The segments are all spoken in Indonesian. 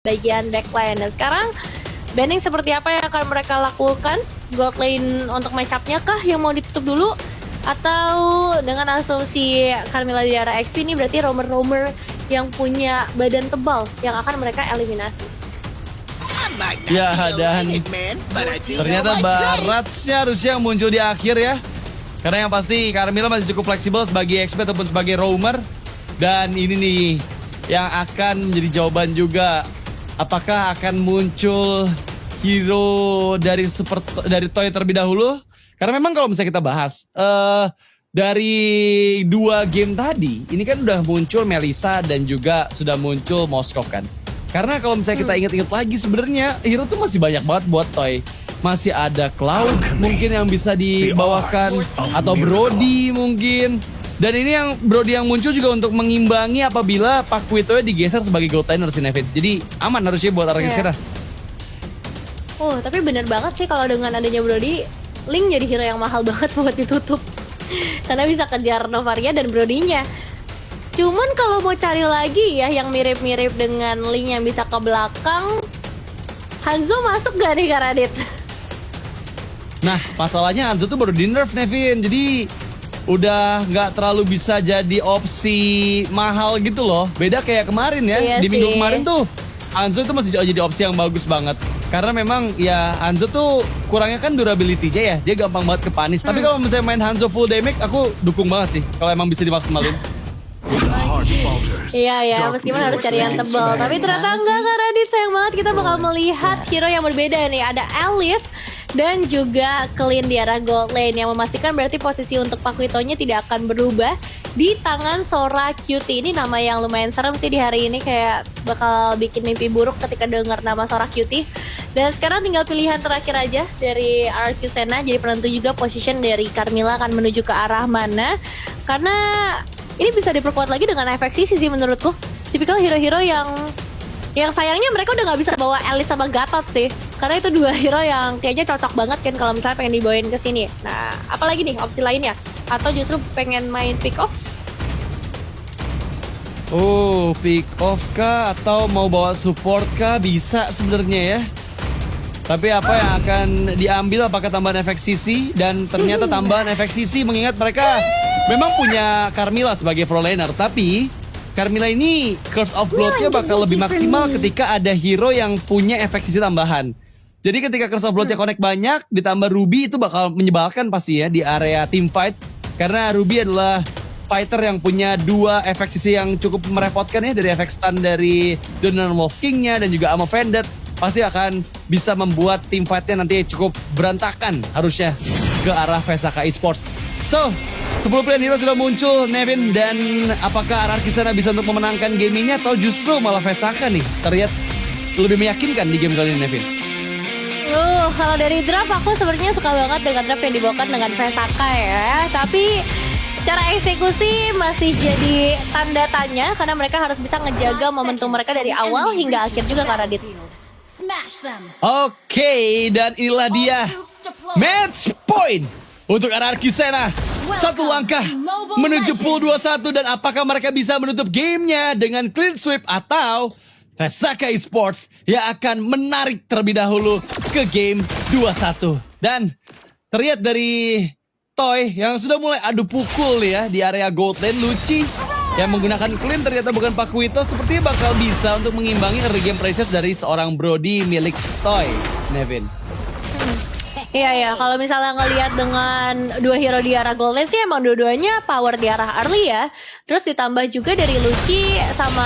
bagian backline. Dan sekarang banning seperti apa yang akan mereka lakukan? Gold lane untuk match-up-nya kah yang mau ditutup dulu? Atau dengan asumsi Carmilla di arah XP ini berarti roamer-roamer yang punya badan tebal yang akan mereka eliminasi? Ya, dan ternyata Barats-nya harusnya yang muncul di akhir ya. Karena yang pasti Carmilla masih cukup fleksibel sebagai XP ataupun sebagai roamer. Dan ini nih yang akan menjadi jawaban juga. Apakah akan muncul hero dari Toy terlebih dahulu? Karena memang kalau misalnya kita bahas dari 2 game tadi, ini kan udah muncul Melissa dan juga sudah muncul Moskov kan. Karena kalau misalnya kita ingat-ingat lagi sebenarnya hero tuh masih banyak banget buat Toy. Masih ada Cloud mungkin yang bisa dibawakan atau Brody mungkin. Dan ini yang Brody yang muncul juga untuk mengimbangi apabila Pakuito digeser sebagai gold laner si Nevin. Jadi aman harusnya buat Araki sekarang. Oh, tapi bener banget sih kalau dengan adanya Brody, Link jadi hero yang mahal banget buat ditutup. Karena bisa kejar Novaria dan Brody-nya. Cuman kalau mau cari lagi ya yang mirip-mirip dengan Link yang bisa ke belakang, Hanzo masuk gak nih Karadit? Nah, masalahnya Hanzo tuh baru di nerf Nevin. Jadi udah nggak terlalu bisa jadi opsi mahal gitu loh. Beda kayak kemarin ya. Iya di minggu sih. kemarin tuh Hanzo itu masih jadi opsi yang bagus banget. Karena memang ya Hanzo tuh kurangnya kan durability-nya ya. Dia gampang banget ke panis. Tapi kalau misalnya main Hanzo full damage, aku dukung banget sih. Kalau emang bisa dimaksimalin. Iya ya, meskipun harus cari yang tebal. Tapi ternyata enggak Kak Radit, sayang banget kita bakal melihat hero yang berbeda nih. Ada Alice dan juga Clean di arah gold lane yang memastikan berarti posisi untuk Pakuitonya tidak akan berubah di tangan Sora Cutie. Ini nama yang lumayan serem sih di hari ini, kayak bakal bikin mimpi buruk ketika dengar nama Sora Cutie. Dan sekarang tinggal pilihan terakhir aja dari RQ Sena, jadi penentu juga position dari Carmilla akan menuju ke arah mana. Karena ini bisa diperkuat lagi dengan efek sisi sih menurutku. Tipikal hero-hero yang sayangnya mereka udah nggak bisa bawa Alice sama Gatot sih. Karena itu 2 hero yang kayaknya cocok banget kan kalau misalnya pengen dibawain ke sini. Nah, apalagi nih opsi lainnya? Atau justru pengen main pick off? Oh, pick off kah atau mau bawa support kah bisa sebenarnya ya. Tapi apa yang akan diambil, apakah tambahan efek sisi? Dan ternyata tambahan efek sisi mengingat mereka memang punya Carmilla sebagai pro laner. Tapi Carmilla ini Curse of Blood-nya bakal lebih maksimal ketika ada hero yang punya efek sisi tambahan. Jadi ketika Curse of Blood-nya connect banyak, ditambah Ruby itu bakal menyebalkan pasti ya di area team fight. Karena Ruby adalah fighter yang punya 2 efek sisi yang cukup merepotkan ya. Dari efek stun dari Donan Wolf King-nya dan juga Amo Vended. Pasti akan bisa membuat team fight-nya nanti cukup berantakan harusnya ke arah Vesaka Esports. So, 10 pilihan hero sudah muncul, Nevin. Dan apakah RRQ sana bisa untuk memenangkan game ini atau justru malah Vesaka nih terlihat lebih meyakinkan di game kali ini, Nevin? Kalau dari draft aku sebenarnya suka banget dengan draft yang dibawakan dengan Vesaka ya. Tapi secara eksekusi masih jadi tanda tanya karena mereka harus bisa ngejaga momentum mereka dari awal hingga akhir juga Kak Radit. Oke, dan inilah dia match point untuk RRQ Sena. 1 langkah menuju pool 21 dan apakah mereka bisa menutup gamenya dengan clean sweep atau Vesaka Esports yang akan menarik terlebih dahulu ke game 21. Dan terlihat dari Toy yang sudah mulai adu pukul ya di area gold lane. Luci yang menggunakan clean ternyata bukan Pakuito, sepertinya bakal bisa untuk mengimbangi early game pressure dari seorang Brody milik Toy, Nevin. Iya ya, kalau misalnya ngelihat dengan 2 hero di arah gold lane sih emang dua-duanya power di arah early ya. Terus ditambah juga dari Luci sama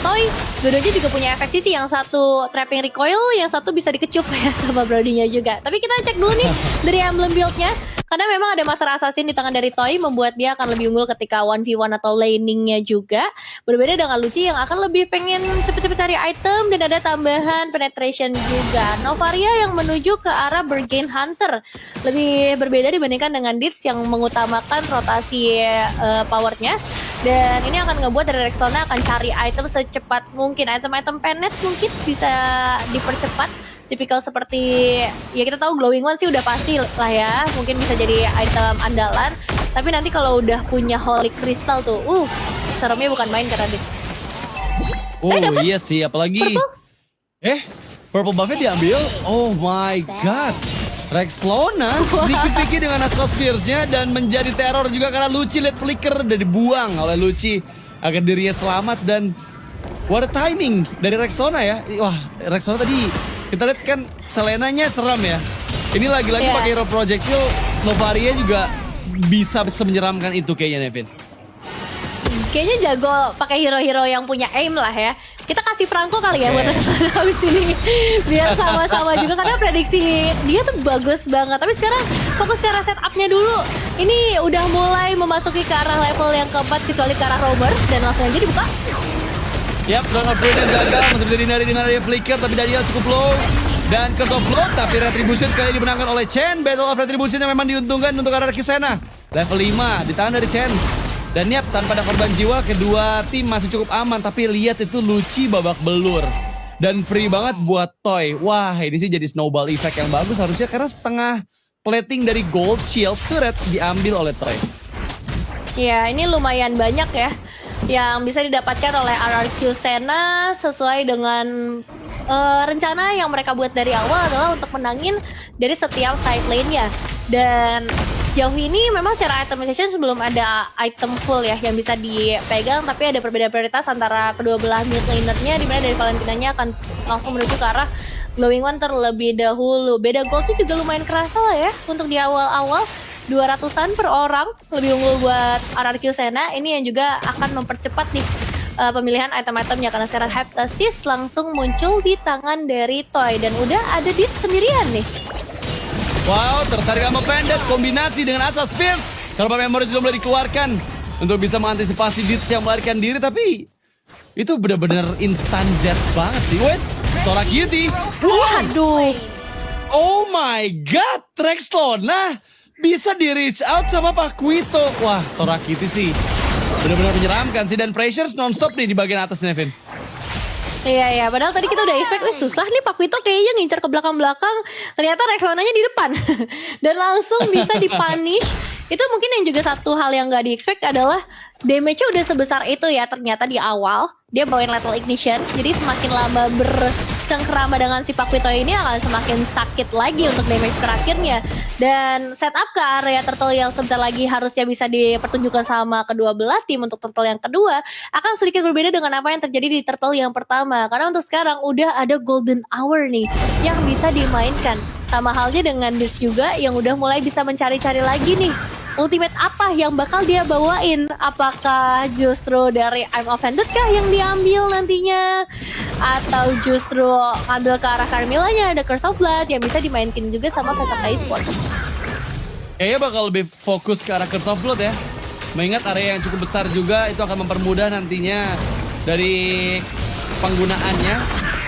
Toy, dua-duanya juga punya efek sisi. Yang satu trapping recoil, yang satu bisa dikecup ya sama Brody-nya juga. Tapi kita cek dulu nih dari emblem build-nya. Karena memang ada Master Assassin di tangan dari Toy, membuat dia akan lebih unggul ketika 1v1 atau laning-nya juga. Berbeda dengan Luci yang akan lebih pengen cepet-cepet cari item dan ada tambahan penetration juga. Novaria yang menuju ke arah Bergain Hunter. Lebih berbeda dibandingkan dengan Ditz yang mengutamakan rotasi powernya. Dan ini akan ngebuat dari Rexona akan cari item secepat mungkin. Item-item penet mungkin bisa dipercepat. Tipikal seperti, ya kita tahu Glowing One sih udah pasti lah ya. Mungkin bisa jadi item andalan. Tapi nanti kalau udah punya Holy Crystal tuh, seremnya bukan main karena Oh iya sih, apalagi Purple buffnya diambil. Oh my god. Rexlona sedikit pikir dengan Astral Spears-nya dan menjadi teror juga karena Lucci lihat flicker dan dibuang oleh Lucci agar dirinya selamat. Dan what a timing dari Rexlona ya. Wah, Rexlona tadi kita lihat kan Selenanya seram ya. Ini lagi-lagi pakai hero projectile, Novaria juga bisa menyeramkan itu kayaknya, Nevin. Kayaknya jago pakai hero-hero yang punya aim lah ya. Kita kasih Franco kali ya buat Rexona habis ini. Biar sama-sama juga karena prediksi dia tuh bagus banget. Tapi sekarang fokus ke arah setupnya dulu. Ini udah mulai memasuki ke arah level yang keempat kecuali ke arah Romer. Dan langsung aja dibuka. Yap, Dawn of Ruin gagal. Masih bisa dihindari dengan area flicker. Tapi Daniel cukup low. Dan Curse of Blood. Tapi Retribution sekali dimenangkan oleh Chen. Battle of Retribution yang memang diuntungkan untuk arah Kisena. Level 5 ditahan dari Chen. Dan yap, tanpa ada korban jiwa, kedua tim masih cukup aman. Tapi lihat itu Lucci babak belur. Dan free banget buat Toy. Wah, ini sih jadi snowball effect yang bagus harusnya. Karena setengah plating dari Gold Shield Turret diambil oleh Toy. Ya, ini lumayan banyak ya. Yang bisa didapatkan oleh RRQ Sena sesuai dengan rencana yang mereka buat dari awal adalah untuk menangin dari setiap side lane-nya. Dan jauh ini memang secara itemization sebelum ada item full ya yang bisa dipegang, tapi ada perbedaan prioritas antara kedua belah mid laner-nya, dimana dari Valentina-nya akan langsung menuju ke arah Glowing One terlebih dahulu. Beda goldnya juga lumayan kerasa lah ya untuk di awal-awal, 200-an per orang, lebih unggul buat RRQ Sena. Ini yang juga akan mempercepat nih pemilihan item-itemnya karena sekarang Heptasis langsung muncul di tangan dari Toy dan udah ada Dit sendirian nih. Wow, tertarik sama Bandit kombinasi dengan Astral Spears. Kalau Memory sudah mulai dikeluarkan untuk bisa mengantisipasi Ditz yang melarikan diri, tapi itu benar-benar instant death banget sih. Wait, Sora Cutie. Waduh. Oh my god, Rexlona bisa di reach out sama Pak Quito. Wah, Sora Cutie sih benar-benar menyeramkan sih, dan pressures non-stop nih di bagian atas, Nevin. Iya, padahal tadi kita udah expect, susah nih Pak Quito kayaknya ngincar ke belakang-belakang. Ternyata Rexlonanya di depan. Dan langsung bisa dipunish. Itu mungkin yang juga satu hal yang gak di-expect adalah damage-nya udah sebesar itu ya ternyata di awal. Dia bawain Lethal Ignition, jadi semakin lama bersengkerama dengan si Pak Quito ini akan semakin sakit lagi untuk damage terakhirnya. Dan setup ke area turtle yang sebentar lagi harusnya bisa dipertunjukkan sama kedua belah tim untuk turtle yang kedua akan sedikit berbeda dengan apa yang terjadi di turtle yang pertama. Karena untuk sekarang udah ada golden hour nih yang bisa dimainkan. Sama halnya dengan Ditz juga yang udah mulai bisa mencari-cari lagi nih ultimate apa yang bakal dia bawain. Apakah justru dari I'm Offended kah yang diambil nantinya? Atau justru ambil ke arah Carmilla-nya ada Curse of Blood yang bisa dimainkan juga sama Vesaka Esports. Kayaknya bakal lebih fokus ke arah Curse of Blood ya. Mengingat area yang cukup besar juga itu akan mempermudah nantinya dari penggunaannya.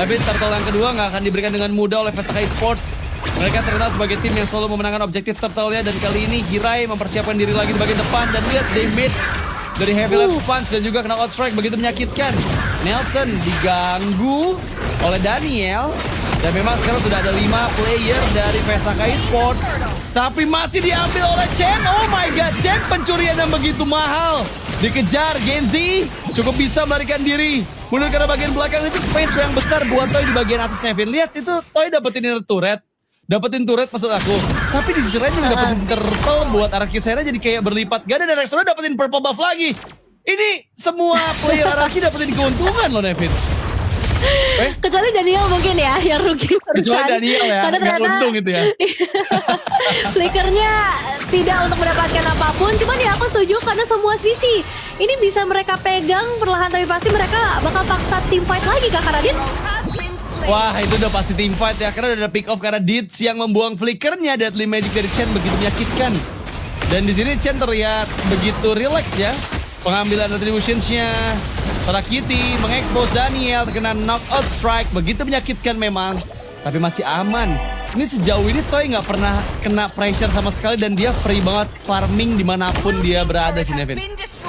Tapi turtle yang kedua nggak akan diberikan dengan mudah oleh Vesaka Esports. Mereka terkenal sebagai tim yang selalu memenangkan objektif turtle-nya, dan kali ini Hirai mempersiapkan diri lagi di bagian depan, dan lihat damage dari Heavy Left Punch dan juga knockout strike begitu menyakitkan. Nelson diganggu oleh Daniel, dan memang sekarang sudah ada 5 player dari Vesaka Esports, tapi masih diambil oleh Chen. Oh my god, Chen pencurian yang begitu mahal. Dikejar Genzi, cukup bisa melarikan diri. Mundur ke bagian belakang, itu space yang besar buat Toy di bagian atas. Nevin, lihat itu Toy dapetin inner turret. Dapetin turret masuk aku. Tapi di sisi lain juga dapetin turtle buat Araki Sena, jadi kayak berlipat ganda, dan Rexona dapetin purple buff lagi. Ini semua player Araki dapetin keuntungan loh, Nevin. Kecuali Daniel mungkin ya yang rugi perusahaan. Kecuali Daniel ya, karena ternyata untung itu ya. Flickernya tidak untuk mendapatkan apapun. Cuman ya aku setuju karena semua sisi ini bisa mereka pegang perlahan, tapi pasti mereka bakal paksa team fight lagi Kak Radit. Wah, itu udah pasti team fight ya, karena udah ada pick off karena Ditz yang membuang flickernya. Deadly Magic dari Chen begitu menyakitkan. Dan di sini Chen terlihat begitu relax ya. Pengambilan retributions-nya. Sarakiti mengekspos Daniel, terkena knockout strike, begitu menyakitkan memang. Tapi masih aman. Ini sejauh ini Toy nggak pernah kena pressure sama sekali, dan dia free banget farming dimanapun dia berada sih, Nevin.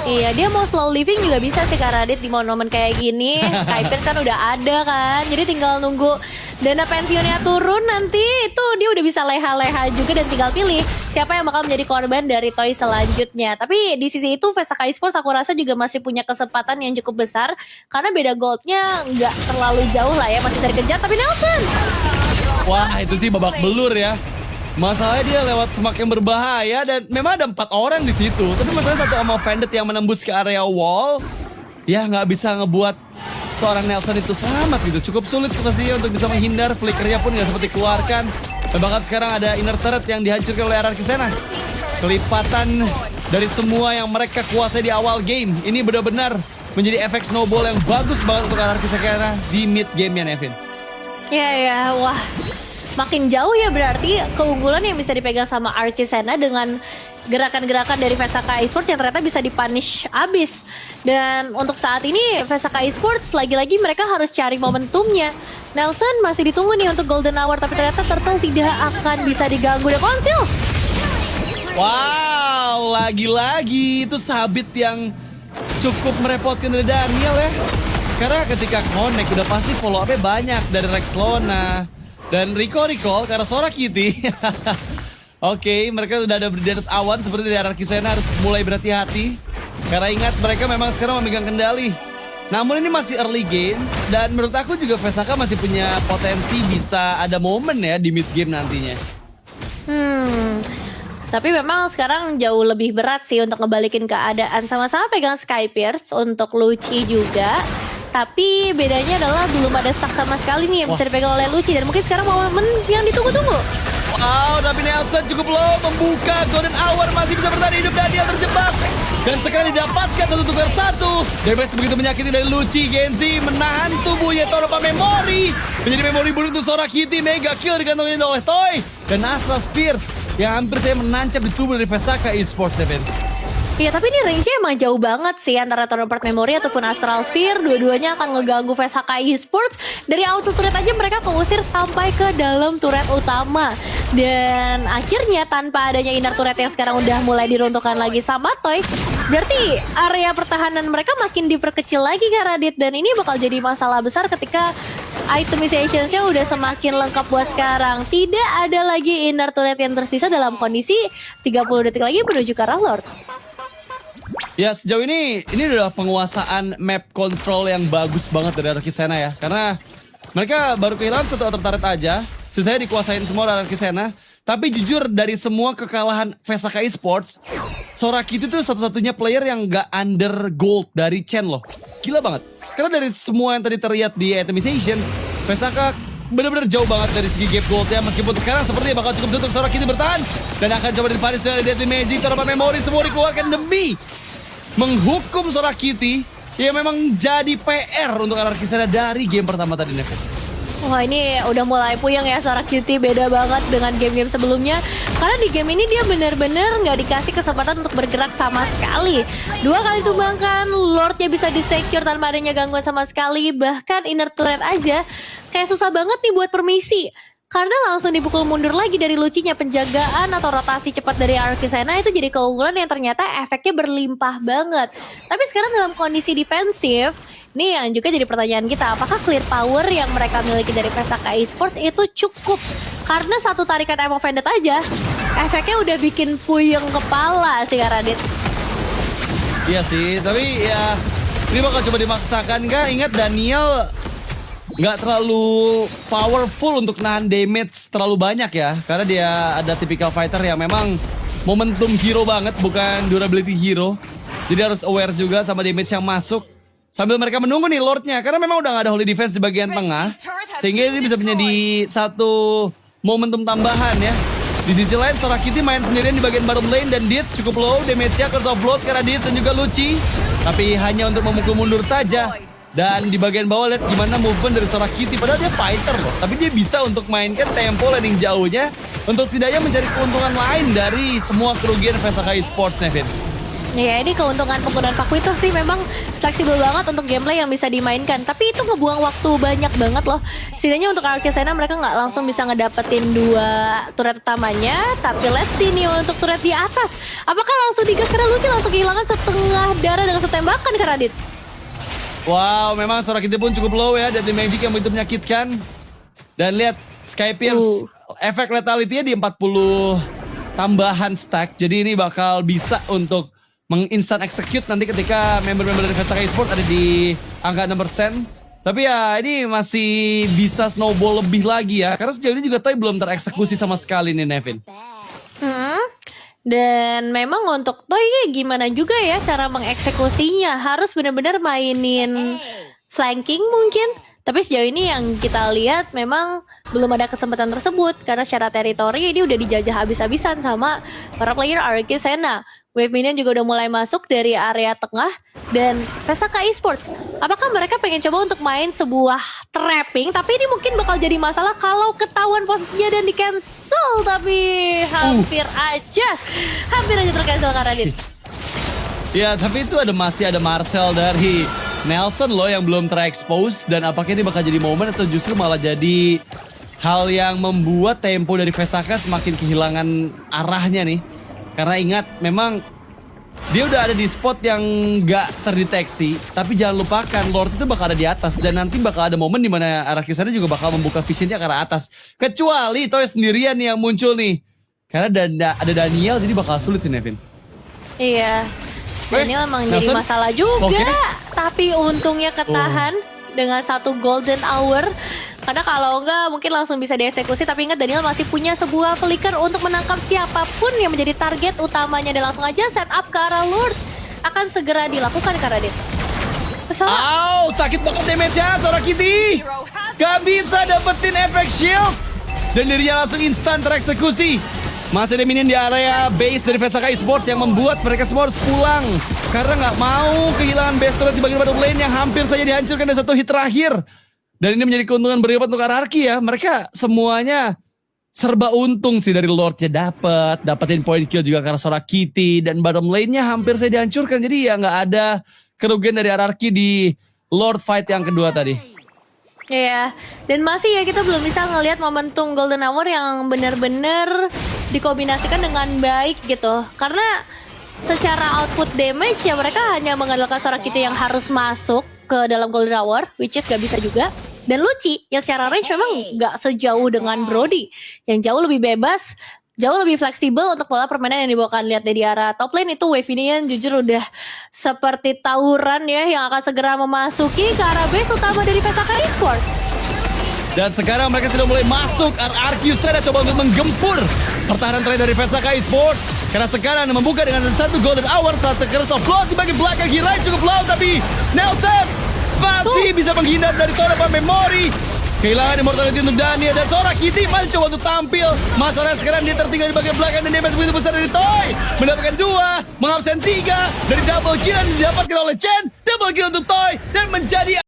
Iya, dia mau slow living juga bisa sih Kak Radit di momen-momen kayak gini. Skyper kan udah ada kan, jadi tinggal nunggu dana pensiunnya turun nanti itu dia udah bisa leha-leha juga dan tinggal pilih siapa yang bakal menjadi korban dari Toy selanjutnya. Tapi di sisi itu Vesaka Esports aku rasa juga masih punya kesempatan yang cukup besar karena beda goldnya nggak terlalu jauh lah ya, masih bisa dikejar. Tapi Nelson, Wah, itu sih babak belur ya. Masalahnya dia lewat semak yang berbahaya dan memang ada 4 orang di situ. Tapi masalahnya satu Ammo Vended yang menembus ke area wall, ya nggak bisa ngebuat seorang Nelson itu selamat gitu. Cukup sulit posisinya untuk bisa menghindar. Flickernya pun nggak seperti keluarkan. Dan bahkan sekarang ada inner turret yang dihancurkan oleh RRQ Sena. Kelipatan dari semua yang mereka kuasai di awal game, ini benar-benar menjadi efek snowball yang bagus banget untuk RRQ Sena di mid game ya, Nevin. ya, wah. Makin jauh ya berarti keunggulan yang bisa dipegang sama Arkisena dengan gerakan-gerakan dari Vesaka Esports yang ternyata bisa dipunish abis. Dan untuk saat ini Vesaka Esports lagi-lagi mereka harus cari momentumnya. Nelson masih ditunggu nih untuk Golden Hour, tapi ternyata Turtle tidak akan bisa diganggu dan konsil. Wow, lagi-lagi itu sabit yang cukup merepotkan dari Daniel ya. Karena ketika connect udah pasti follow up-nya banyak dari Rexlona dan Recall karena Sora Kitty. Oke, mereka sudah ada di atas awan seperti di RRQ Sena harus mulai berhati-hati. Karena ingat mereka memang sekarang memegang kendali. Namun ini masih early game dan menurut aku juga Vesaka masih punya potensi bisa ada momen ya di mid game nantinya. Tapi memang sekarang jauh lebih berat sih untuk ngebalikin keadaan. Sama-sama pegang Skypierce untuk Lucci juga. Tapi bedanya adalah belum ada stack sama sekali nih yang bisa dipegang oleh Lucci. Dan mungkin sekarang momen yang ditunggu-tunggu. Wow, tapi Nelson cukup low membuka Golden Hour, masih bisa bertahan hidup dan dia terjebak. Dan sekarang didapatkan 1-1. Damage begitu menyakiti dari Lucci. Genzi menahan tubuhnya tanpa memori. Menjadi memori buruk untuk Sora Kitty. Mega kill digantungin oleh Toy. Dan Astral Spears yang hampir saya menancap di tubuh dari Vesaka Esports, Devin. Iya, tapi ini range-nya emang jauh banget sih antara Tornapart Memory ataupun Astral Sphere. Dua-duanya akan ngeganggu Vesaka Esports. Dari auto turret aja mereka keusir sampai ke dalam turret utama. Dan akhirnya tanpa adanya inner turret yang sekarang udah mulai diruntuhkan lagi sama Toy, berarti area pertahanan mereka makin diperkecil lagi kan Radit. Dan ini bakal jadi masalah besar ketika itemization-nya udah semakin lengkap buat sekarang. Tidak ada lagi inner turret yang tersisa dalam kondisi 30 detik lagi menuju ke arah Lord. Ya, sejauh ini udah penguasaan map control yang bagus banget dari RRQ Sena ya. Karena mereka baru kehilangan satu outer turret aja. Sisanya dikuasain semua oleh RRQ Sena. Tapi jujur dari semua kekalahan Vesaka Esports, Sora Kitty itu satu-satunya player yang gak under gold dari Chen loh. Gila banget. Karena dari semua yang tadi terlihat di itemizations, Vesaka benar-benar jauh banget dari segi gap goldnya. Meskipun sekarang sepertinya bakal cukup untuk Sora Kitty bertahan. Dan akan coba dipanis dari Deadly Magic tanpa memori semua dikeluarkan demi menghukum Sora Kitty. Ya memang jadi PR untuk RRQ Sena dari game pertama tadi, Nevin. Wah, ini udah mulai puyeng ya Sora Kitty, beda banget dengan game-game sebelumnya. Karena di game ini dia bener-bener nggak dikasih kesempatan untuk bergerak sama sekali. 2 kali tumbangkan, Lordnya bisa di-secure tanpa adanya gangguan sama sekali. Bahkan inner turret aja kayak susah banget nih buat permisi. Karena langsung dipukul mundur lagi dari Lucci-nya. Penjagaan atau rotasi cepat dari RRQ Sena itu jadi keunggulan yang ternyata efeknya berlimpah banget. Tapi sekarang dalam kondisi defensif, nih yang juga jadi pertanyaan kita, apakah clear power yang mereka miliki dari Vesaka Esports itu cukup? Karena satu tarikan Ammo Vended aja, efeknya udah bikin puyeng kepala sih Kak Radit. Iya sih, tapi ya ini bakal coba dimaksakan kah? Ingat Daniel nggak terlalu powerful untuk nahan damage terlalu banyak ya. Karena dia ada typical fighter yang memang momentum hero banget, bukan durability hero. Jadi harus aware juga sama damage yang masuk. Sambil mereka menunggu nih Lordnya, karena memang udah gak ada holy defense di bagian tengah. Sehingga ini bisa menjadi satu momentum tambahan ya. Di sisi lain Sora Kitty main sendirian di bagian bottom lane dan Dit cukup low. Damage-nya Curse of Blood karena Dit dan juga Lucci. Tapi hanya untuk memukul mundur saja. Dan di bagian bawah lihat gimana movement dari Sora Kitty. Padahal dia fighter loh. Tapi dia bisa untuk mainkan tempo landing jauhnya. Untuk setidaknya mencari keuntungan lain dari semua kerugian Vesaka Esports, Nevin. Ya, ini keuntungan penggunaan Pakuito sih memang fleksibel banget untuk gameplay yang bisa dimainkan. Tapi itu ngebuang waktu banyak banget loh. Setidaknya untuk RRQ Sena mereka nggak langsung bisa ngedapetin 2 turret utamanya. Tapi let's see nih untuk turret di atas. Apakah langsung digas karena Lucci langsung kehilangan setengah darah dengan setembakan ke Radit? Wow, memang Sora Kitty pun cukup low ya. Deadly Magic yang begitu menyakitkan. Dan lihat Sky Pierce efek letalitynya di 40 tambahan stack. Jadi ini bakal bisa untuk menginstant execute nanti ketika member-member dari Vesaka Esports ada di angka 6%. Tapi ya ini masih bisa snowball lebih lagi ya. Karena sejauh ini juga Toy belum tereksekusi sama sekali nih Nevin. Dan memang untuk Toy gimana juga ya cara mengeksekusinya. Harus benar-benar mainin flanking mungkin. Tapi sejauh ini yang kita lihat memang belum ada kesempatan tersebut. Karena secara teritori ini udah dijajah habis-habisan sama para player RRQ Senna. Wave Minion juga udah mulai masuk dari area tengah. Dan Vesaka Esports, apakah mereka pengen coba untuk main sebuah trapping? Tapi ini mungkin bakal jadi masalah kalau ketahuan posisinya dan di cancel. Tapi hampir aja tercancel karena dia. Ya tapi itu masih ada Marcel dari Nelson loh yang belum terekspos. Dan apakah ini bakal jadi momen atau justru malah jadi hal yang membuat tempo dari Vesaka semakin kehilangan arahnya nih. Karena ingat memang dia udah ada di spot yang gak terdeteksi. Tapi jangan lupakan Lord itu bakal ada di atas. Dan nanti bakal ada momen dimana arah kisahnya juga bakal membuka visionnya ke arah atas. Kecuali Toy sendirian nih yang muncul nih. Karena ada Daniel jadi bakal sulit sih Nevin. Iya. Daniel emang jadi masalah juga. Tapi untungnya ketahan dengan satu golden hour. Karena kalau enggak mungkin langsung bisa dieksekusi. Tapi ingat Daniel masih punya sebuah flicker untuk menangkap siapapun yang menjadi target utamanya. Dan langsung aja set up ke arah Lord. Akan segera dilakukan karena dia. Sakit banget damage-nya Sora Kitty. Gak bisa dapetin efek shield. Dan dirinya langsung instan tereksekusi. Masih ada minion di area base dari Vesaka Esports yang membuat mereka semua harus pulang. Karena gak mau kehilangan base turret di bagian bottom lane yang hampir saja dihancurkan dari satu hit terakhir. Dan ini menjadi keuntungan berlipat untuk RRQ ya. Mereka semuanya serba untung sih dari Lordnya dapetin point kill juga karena Sora Kitty. Dan bottom lane-nya hampir saja dihancurkan. Jadi ya gak ada kerugian dari RRQ di Lord fight yang kedua tadi. Iya, dan masih ya kita belum bisa ngelihat momentum Golden Hour yang benar-benar dikombinasikan dengan baik gitu. Karena secara output damage ya mereka hanya mengandalkan Sora Kitty yang harus masuk ke dalam Golden Hour, which is gak bisa juga. Dan Lucci yang secara range memang gak sejauh dengan Brody, yang jauh lebih bebas, jauh lebih fleksibel untuk pola permainan yang dibawakan. Lihat di arah top lane itu Wave Minion jujur udah seperti tawuran ya yang akan segera memasuki ke arah base utama dari Vesaka Esports. Dan sekarang mereka sudah mulai masuk. RRQ Senna coba untuk menggempur pertahanan terakhir dari Vesaka Esports. Karena sekarang membuka dengan satu golden hour saat Curse of Blood di bagian belakang. Hirai cukup low tapi Nelson masih bisa menghindar dari Torapan Memory. Kehilangan immortality untuk Daniel dan Sora Kitty masih coba untuk tampil. Masalahnya sekarang dia tertinggal di bagian belakang dan damage begitu besar dari Toy. Mendapatkan 2, mengabsen 3 dari double kill yang didapatkan oleh Chen. Double kill untuk Toy dan menjadi